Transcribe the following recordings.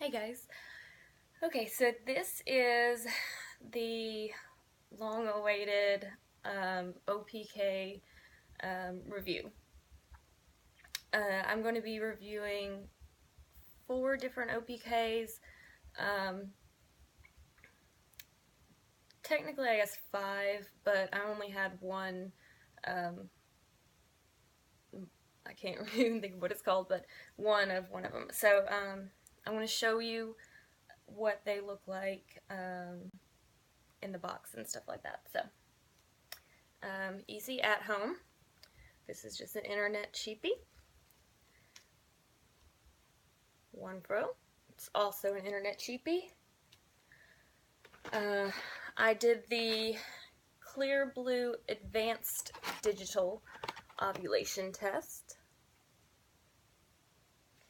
Hey guys. Okay, so this is the long-awaited OPK review. I'm going to be reviewing 4 different OPKs. Technically, I guess 5, but I only had one. I can't even think of what it's called, but one of them. So I'm going to show you what they look like in the box and stuff like that. So easy at home. This is just an internet cheapie. One Pro. It's also an internet cheapie. I did the Clearblue Advanced Digital Ovulation Test.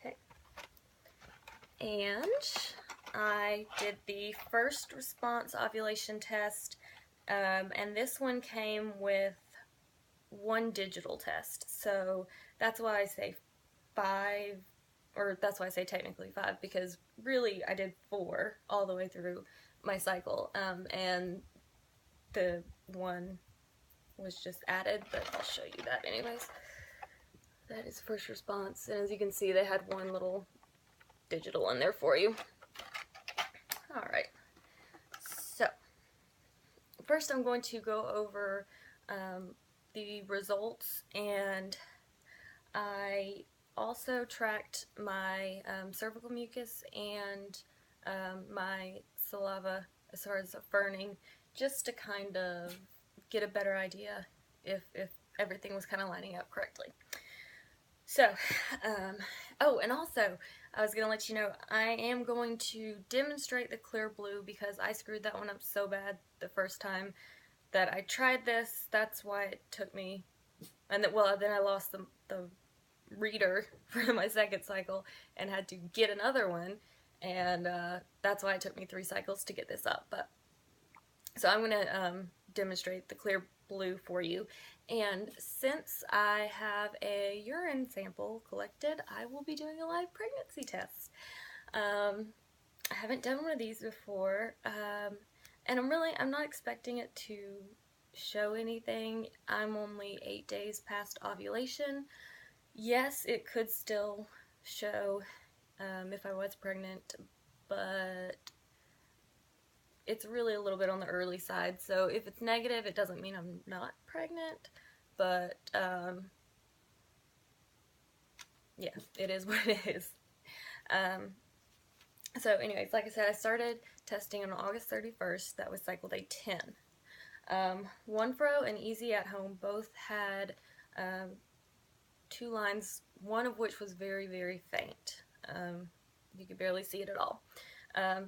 Okay. And I did the First Response Ovulation Test, and this one came with 1 digital test. So that's why I say 5, or that's why I say technically 5, because really I did 4 all the way through my cycle, and the 1 was just added, but I'll show you that anyways. That is First Response, and as you can see, they had 1 little digital in there for you. Alright, so first I'm going to go over the results, and I also tracked my cervical mucus and my saliva as far as the ferning, just to kind of get a better idea if everything was kind of lining up correctly. So, oh, and also, I was going to let you know, I am going to demonstrate the Clearblue because I screwed that one up so bad the first time that I tried this. That's why it took me, and then I lost the reader for my second cycle and had to get another one, and that's why it took me 3 cycles to get this up. But so I'm going to demonstrate the Clearblue for you, and since I have a urine sample collected, I will be doing a live pregnancy test. I haven't done one of these before, and I'm not expecting it to show anything. I'm only 8 days past ovulation. Yes, it could still show if I was pregnant, but it's really a little bit on the early side. So if it's negative, it doesn't mean I'm not pregnant, but yeah, it is what it is. So anyways, like I said, I started testing on August 31st. That was cycle day 10. One Pro and Easy at Home both had 2 lines, one of which was very, very faint. You could barely see it at all.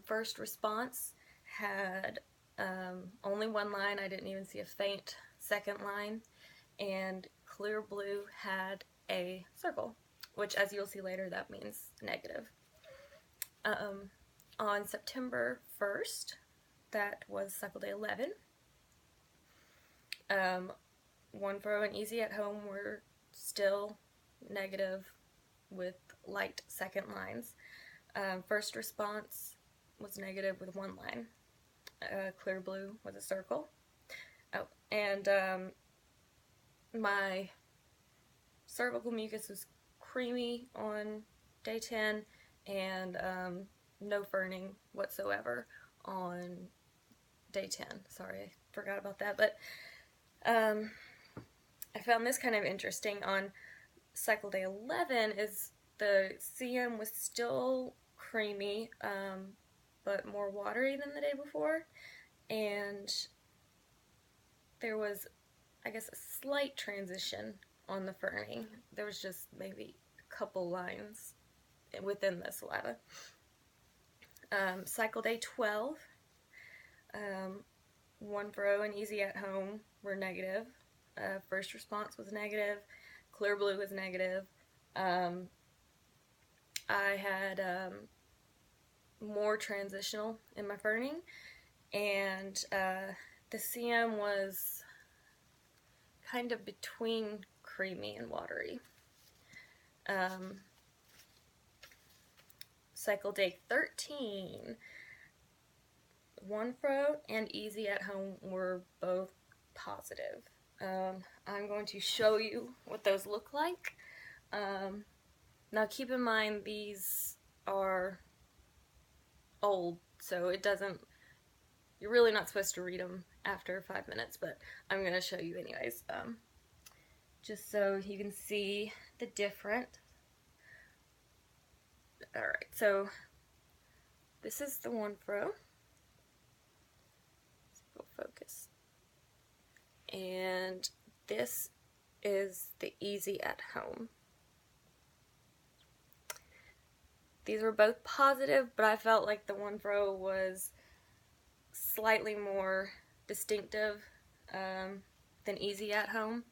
First Response had only 1 line. I didn't even see a faint second line. And Clearblue had a circle, which, as you'll see later, that means negative. On September 1st, that was cycle day 11, One Pro and Easy at Home were still negative with light second lines. First Response was negative with 1 line. Clearblue was a circle. Oh, and my cervical mucus was creamy on day 10, and no ferning whatsoever on day 10. Sorry, I forgot about that, but I found this kind of interesting. On cycle day 11 is the CM was still creamy, but more watery than the day before, and there was, I guess, a slight transition on the ferning. There was just maybe a couple lines within the saliva. Cycle day 12, One Pro and Easy at Home were negative. First Response was negative. Clearblue was negative. I had more transitional in my ferning, and the CM was kind of between creamy and watery. cycle day 13, One Fro and Easy at Home were both positive. I'm going to show you what those look like. Now keep in mind these are old, so it doesn't, you're really not supposed to read them after 5 minutes, but I'm going to show you anyways, just so you can see the different. Alright, so this is the One Fro. Go focus. And this is the Easy at Home. These were both positive, but I felt like the One Fro was slightly more distinctive than Easy at Home.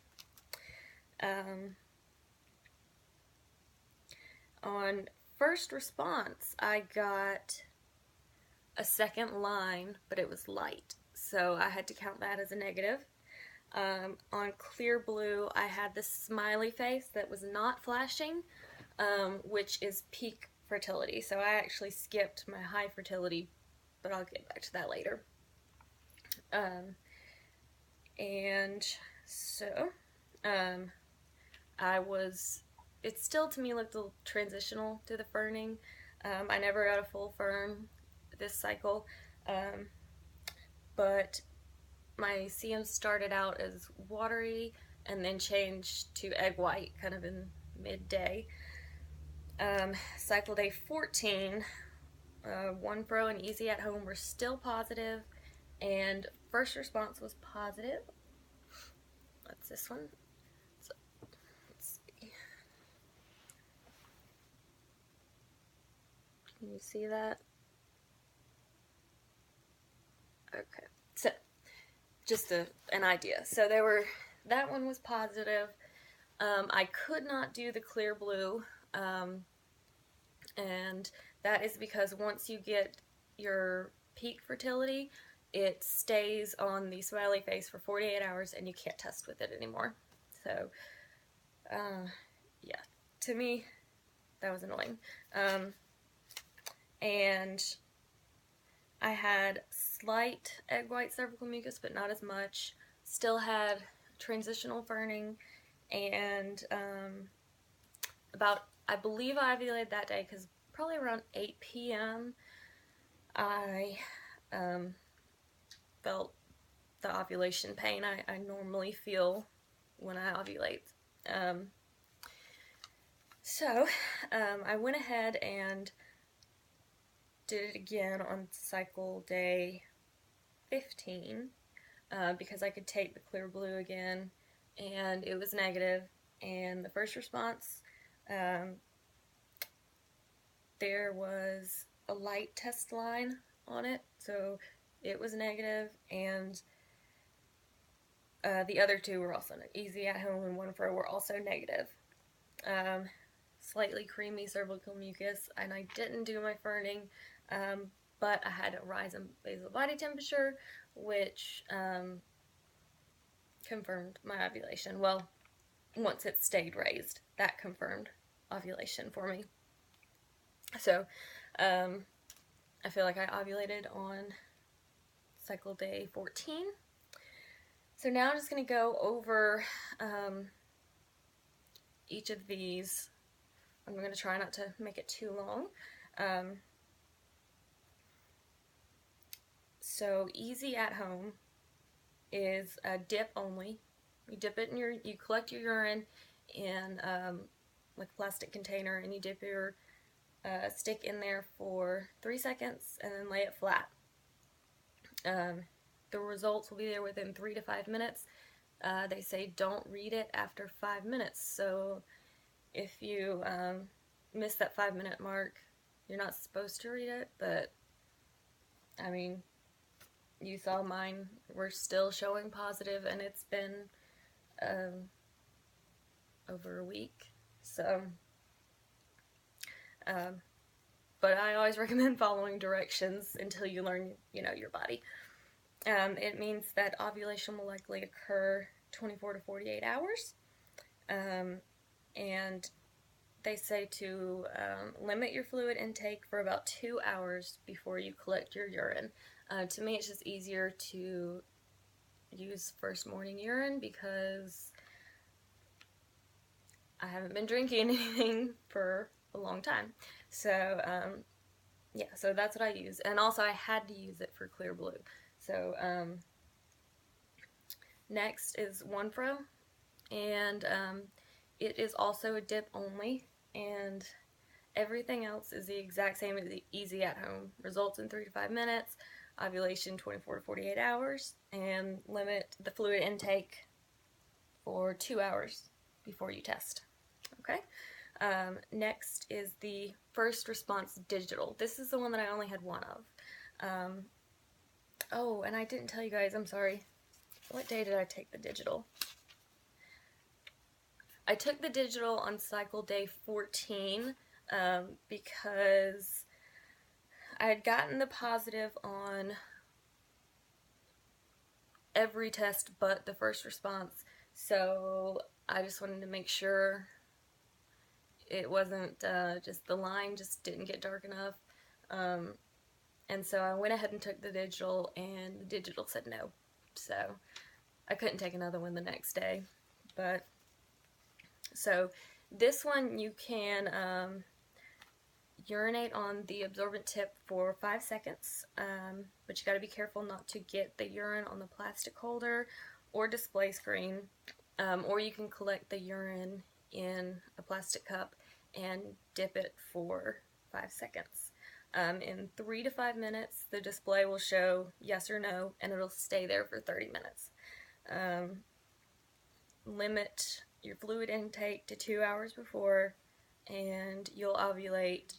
On first response, I got a second line, but it was light, so I had to count that as a negative. On Clearblue, I had this smiley face that was not flashing, which is peak fertility, so I actually skipped my high fertility, but I'll get back to that later. And so, it still to me looked a little transitional to the ferning. I never got a full fern this cycle, but my CM started out as watery and then changed to egg white kind of in midday. Cycle day 14, One Fro and Easy at Home were still positive, and first response was positive. That's this one. So, let's see. Can you see that? Okay, so just an idea. So that one was positive. I could not do the Clearblue, and that is because once you get your peak fertility, it stays on the smiley face for 48 hours and you can't test with it anymore. So, yeah, to me, that was annoying. And I had slight egg white cervical mucus, but not as much. Still had transitional ferning, and I believe I ovulated that day because probably around 8 p.m. I felt the ovulation pain I normally feel when I ovulate. So I went ahead and did it again on cycle day 15 because I could take the Clearblue again, and it was negative. And the first response, there was a light test line on it, so it was negative, and the other two were also Easy at Home and One Fro were also negative. Slightly creamy cervical mucus, and I didn't do my ferning, but I had a rise in basal body temperature, which confirmed my ovulation. Well, once it stayed raised, that confirmed ovulation for me. So, I feel like I ovulated on cycle day 14. So now I'm just going to go over each of these. I'm going to try not to make it too long. So Easy at Home is a dip only. You dip it in you collect your urine in like a plastic container, and you dip your stick in there for 3 seconds and then lay it flat. The results will be there within 3 to 5 minutes. They say don't read it after 5 minutes, so if you miss that 5-minute mark, you're not supposed to read it, but I mean, you saw mine were still showing positive, and it's been over a week, so but I always recommend following directions until you learn, your body. It means that ovulation will likely occur 24 to 48 hours, and they say to limit your fluid intake for about 2 hours before you collect your urine. To me, it's just easier to use first morning urine because I haven't been drinking anything for a long time. So, yeah, so that's what I use. And also, I had to use it for Clearblue. So, next is One-Fro, and it is also a dip only, and everything else is the exact same as the Easy at Home. Results in 3 to 5 minutes, ovulation 24 to 48 hours, and limit the fluid intake for 2 hours before you test. Okay? Next is the First Response Digital. This is the one that I only had one of. Oh, and I didn't tell you guys, I'm sorry. What day did I take the digital? I took the digital on cycle day 14 because I had gotten the positive on every test but the first response, so I just wanted to make sure it wasn't just the line just didn't get dark enough, and so I went ahead and took the digital, and the digital said no, so I couldn't take another one the next day. But so this one you can urinate on the absorbent tip for 5 seconds, but you got to be careful not to get the urine on the plastic holder or display screen, or you can collect the urine in a plastic cup and dip it for 5 seconds. In 3 to 5 minutes, the display will show yes or no, and it'll stay there for 30 minutes. Limit your fluid intake to 2 hours before, and you'll ovulate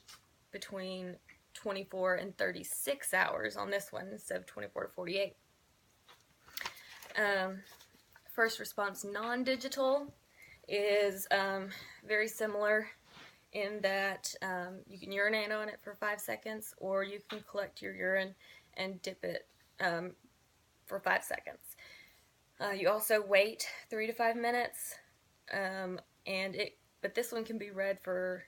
between 24 and 36 hours on this one instead of 24 to 48. First Response non-digital is very similar in that you can urinate on it for 5 seconds, or you can collect your urine and dip it for 5 seconds. You also wait 3 to 5 minutes, but this one can be read for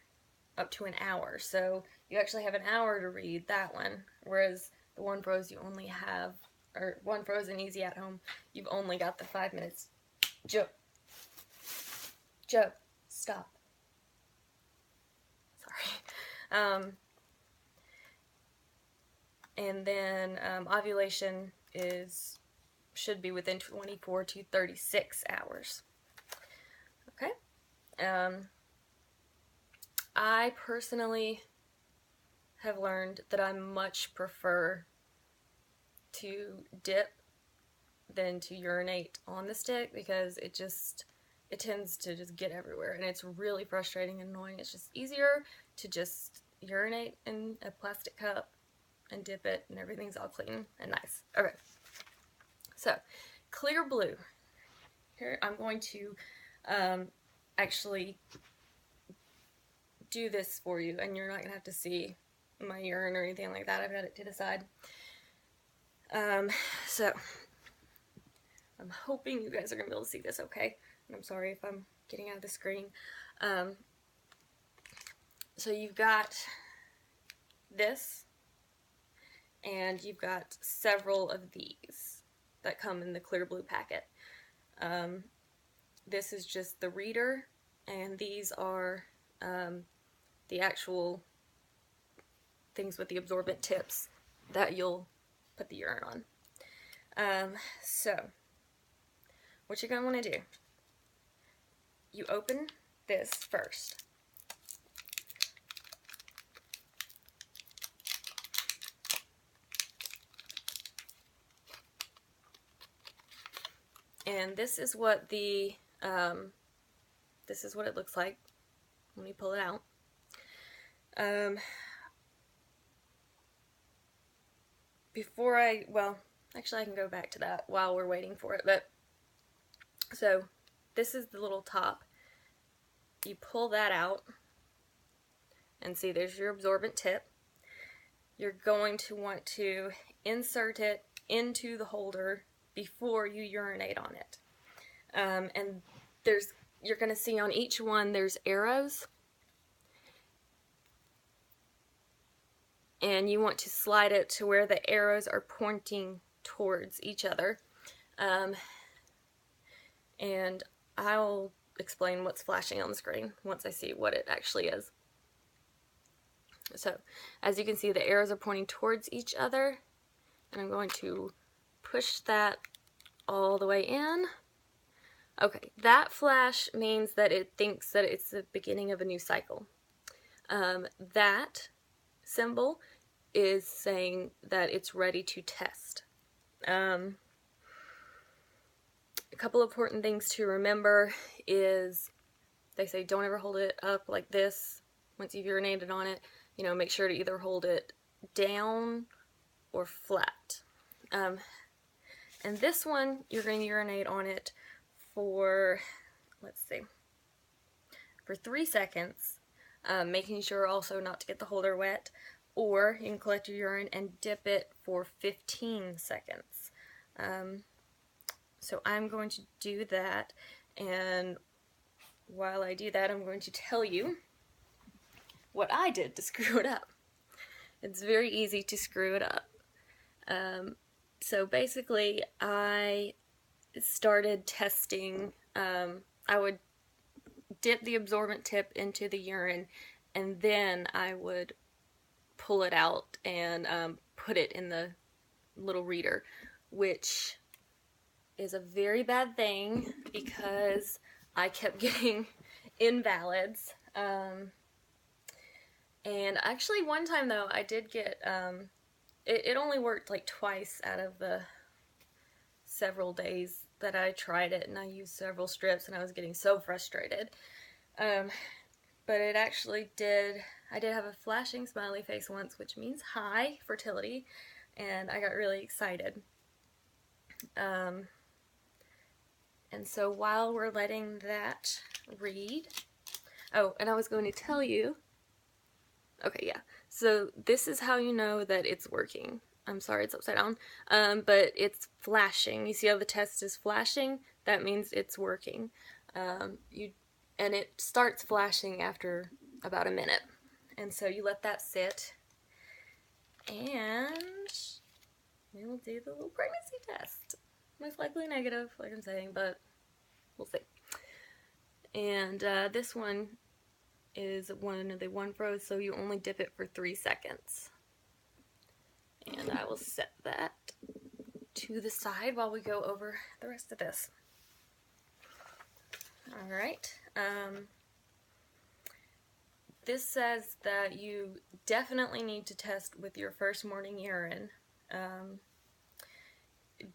up to an hour, so you actually have an hour to read that one, whereas the One-Fros you only have, or One-Fros and Easy at Home, you've only got the 5 minutes. Joe, stop. Sorry. And then ovulation should be within 24 to 36 hours. Okay. I personally have learned that I much prefer to dip than to urinate on the stick because it tends to just get everywhere, and it's really frustrating and annoying. It's just easier to just urinate in a plastic cup and dip it, and everything's all clean and nice. Okay, so Clearblue. Here I'm going to actually do this for you, and you're not going to have to see my urine or anything like that. I've got it to the side. So I'm hoping you guys are going to be able to see this okay. And I'm sorry if I'm getting out of the screen. So you've got this, and you've got several of these that come in the Clearblue packet. This is just the reader, and these are the actual things with the absorbent tips that you'll put the urine on. So what you're going to want to do, you open this first. And this is what it looks like. Let me pull it out. Actually I can go back to that while we're waiting for it, but so this is the little top. You pull that out and see there's your absorbent tip. You're going to want to insert it into the holder before you urinate on it. And you're going to see on each one there's arrows, and you want to slide it to where the arrows are pointing towards each other. And I'll explain what's flashing on the screen once I see what it actually is. So, as you can see, the arrows are pointing towards each other, and I'm going to push that all the way in. Okay, that flash means that it thinks that it's the beginning of a new cycle. That symbol is saying that it's ready to test. A couple of important things to remember is they say don't ever hold it up like this once you've urinated on it. You know, make sure to either hold it down or flat. And this one, you're going to urinate on it for, let's see, for 3 seconds, making sure also not to get the holder wet, or you can collect your urine and dip it for 15 seconds. So I'm going to do that, and while I do that, I'm going to tell you what I did to screw it up. It's very easy to screw it up. So basically, I started testing. I would dip the absorbent tip into the urine, and then I would pull it out and put it in the little reader, which is a very bad thing because I kept getting invalids. And actually one time though, I did get, it only worked like twice out of the several days that I tried it, and I used several strips, and I was getting so frustrated. But it actually did, I did have a flashing smiley face once, which means high fertility, and I got really excited. And so while we're letting that read, oh, and I was going to tell you, okay, yeah, so this is how you know that it's working. I'm sorry, it's upside down, but it's flashing. You see how the test is flashing? That means it's working. And it starts flashing after about a minute. And so you let that sit, and we will do the little pregnancy test. Most likely negative, like I'm saying, but we'll see. And this one is one of the one froze, so you only dip it for 3 seconds. And I will set that to the side while we go over the rest of this. Alright, this says that you definitely need to test with your first morning urine,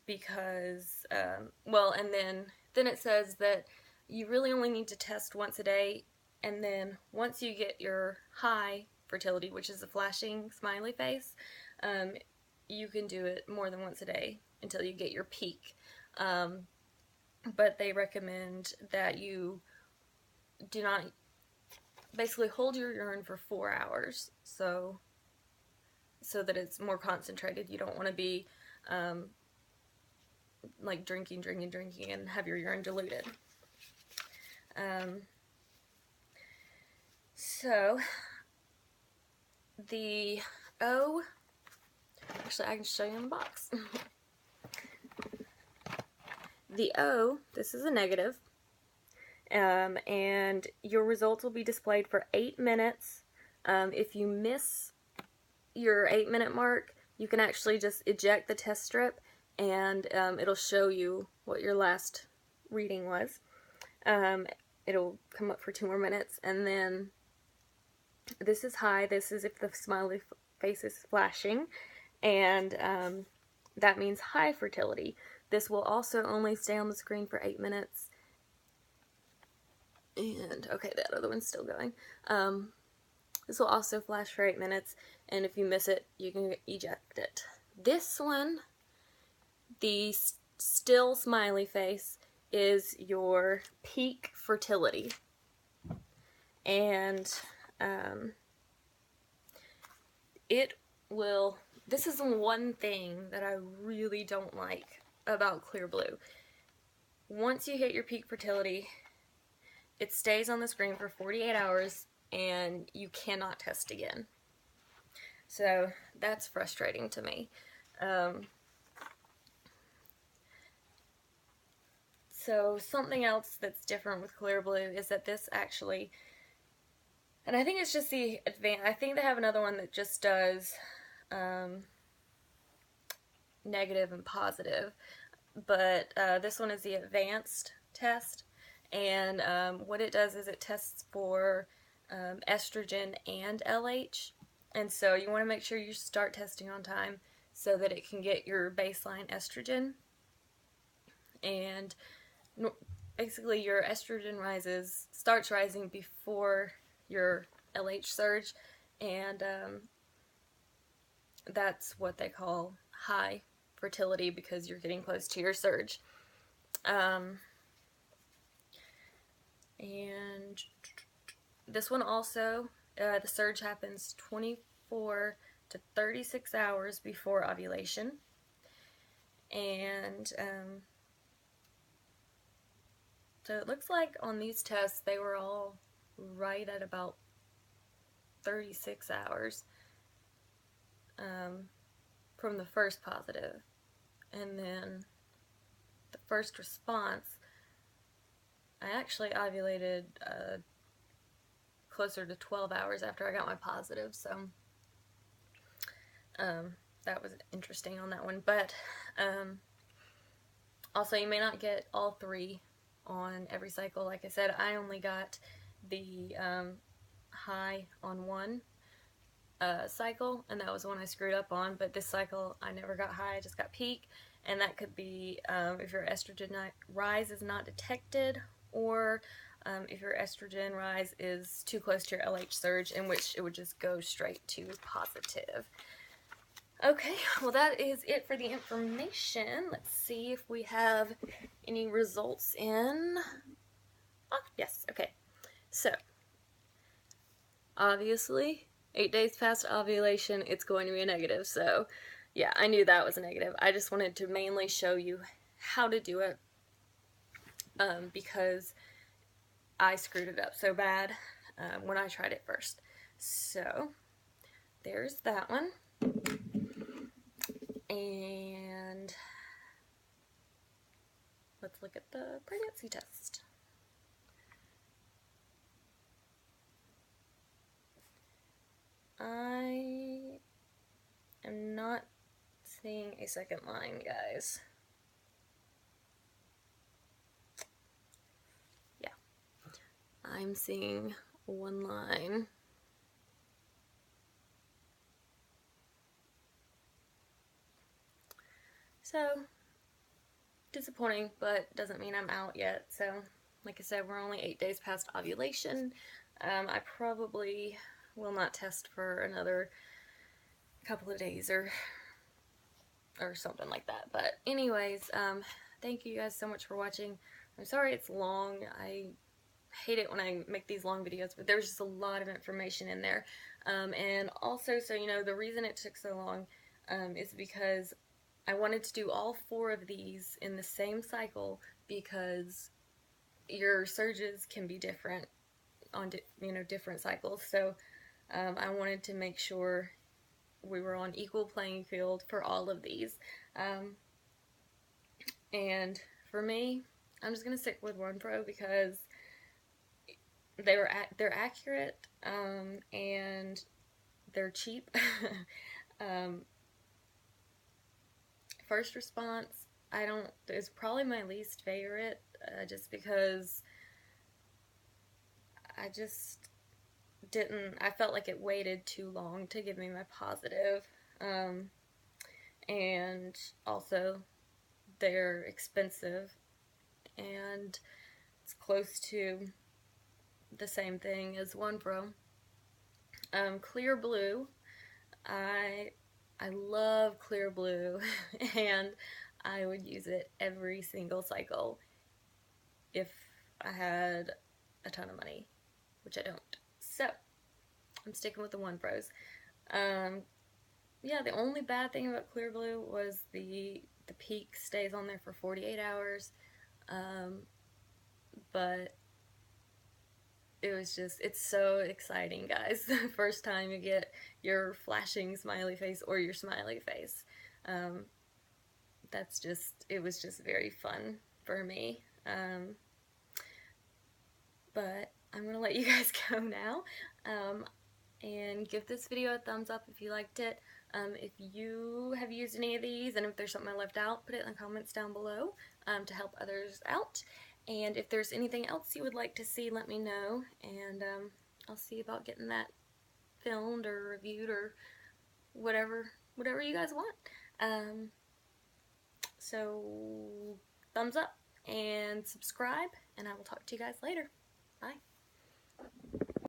because, well, and then it says that you really only need to test once a day, and then once you get your high fertility, which is a flashing smiley face, you can do it more than once a day until you get your peak. But they recommend that you do not basically hold your urine for 4 hours, so that it's more concentrated. You don't want to be like drinking and have your urine diluted. So the O, actually I can show you in the box. The O, this is a negative, and your results will be displayed for 8 minutes. If you miss your 8-minute mark, you can actually just eject the test strip, and it'll show you what your last reading was. It'll come up for 2 more minutes, and then this is high. This is if the smiley face is flashing, and that means high fertility. This will also only stay on the screen for 8 minutes. And, okay, that other one's still going. This will also flash for 8 minutes, and if you miss it, you can eject it. This one, the still smiley face, is your peak fertility. And it will, this is one thing that I really don't like about Clearblue. Once you hit your peak fertility, it stays on the screen for 48 hours and you cannot test again. So that's frustrating to me. So something else that's different with Clearblue is that this actually, and I think it's just the advanced, I think they have another one that just does negative and positive, but this one is the advanced test, and what it does is it tests for estrogen and LH, and so you want to make sure you start testing on time so that it can get your baseline estrogen, and basically your estrogen starts rising before your LH surge, and that's what they call high fertility because you're getting close to your surge. And this one also, the surge happens 24 to 36 hours before ovulation, and so it looks like on these tests they were all right at about 36 hours from the first positive, and then the first response, I actually ovulated closer to 12 hours after I got my positive, so that was interesting on that one. But also, you may not get all three on every cycle. Like I said, I only got the high on one cycle, and that was the one I screwed up on. But this cycle, I never got high, I just got peak, and that could be if your estrogen rise is not detected, or if your estrogen rise is too close to your LH surge, in which it would just go straight to positive. Okay, well that is it for the information. Let's see if we have any results in. Oh, yes, okay. So, obviously, 8 days past ovulation, it's going to be a negative. So, yeah, I knew that was a negative. I just wanted to mainly show you how to do it because I screwed it up so bad when I tried it first. So, there's that one. And let's look at the pregnancy test. I am not seeing a second line, guys. Yeah, I'm seeing one line. So, disappointing, but doesn't mean I'm out yet. So, like I said, we're only 8 days past ovulation. I probably will not test for another couple of days or something like that. But anyways, thank you guys so much for watching. I'm sorry it's long. I hate it when I make these long videos, but there's just a lot of information in there. And also, so you know, the reason it took so long is because I wanted to do all 4 of these in the same cycle, because your surges can be different on different cycles. So I wanted to make sure we were on equal playing field for all of these. And for me, I'm just gonna stick with One Pro because they're accurate and they're cheap. First response, is probably my least favorite, just because I just I felt like it waited too long to give me my positive, and also they're expensive, and it's close to the same thing as One Pro. Clearblue, I love Clearblue, and I would use it every single cycle if I had a ton of money, which I don't. So, I'm sticking with the One Pros. Yeah, the only bad thing about Clearblue was the peak stays on there for 48 hours, but it was just, it's so exciting, guys. The first time you get your flashing smiley face or your smiley face. Um, that's just, it was just very fun for me. But I'm gonna let you guys go now. And give this video a thumbs up if you liked it. If you have used any of these, and if there's something I left out, put it in the comments down below to help others out. And if there's anything else you would like to see, let me know, and I'll see about getting that filmed or reviewed or whatever you guys want. So thumbs up and subscribe, and I will talk to you guys later. Bye.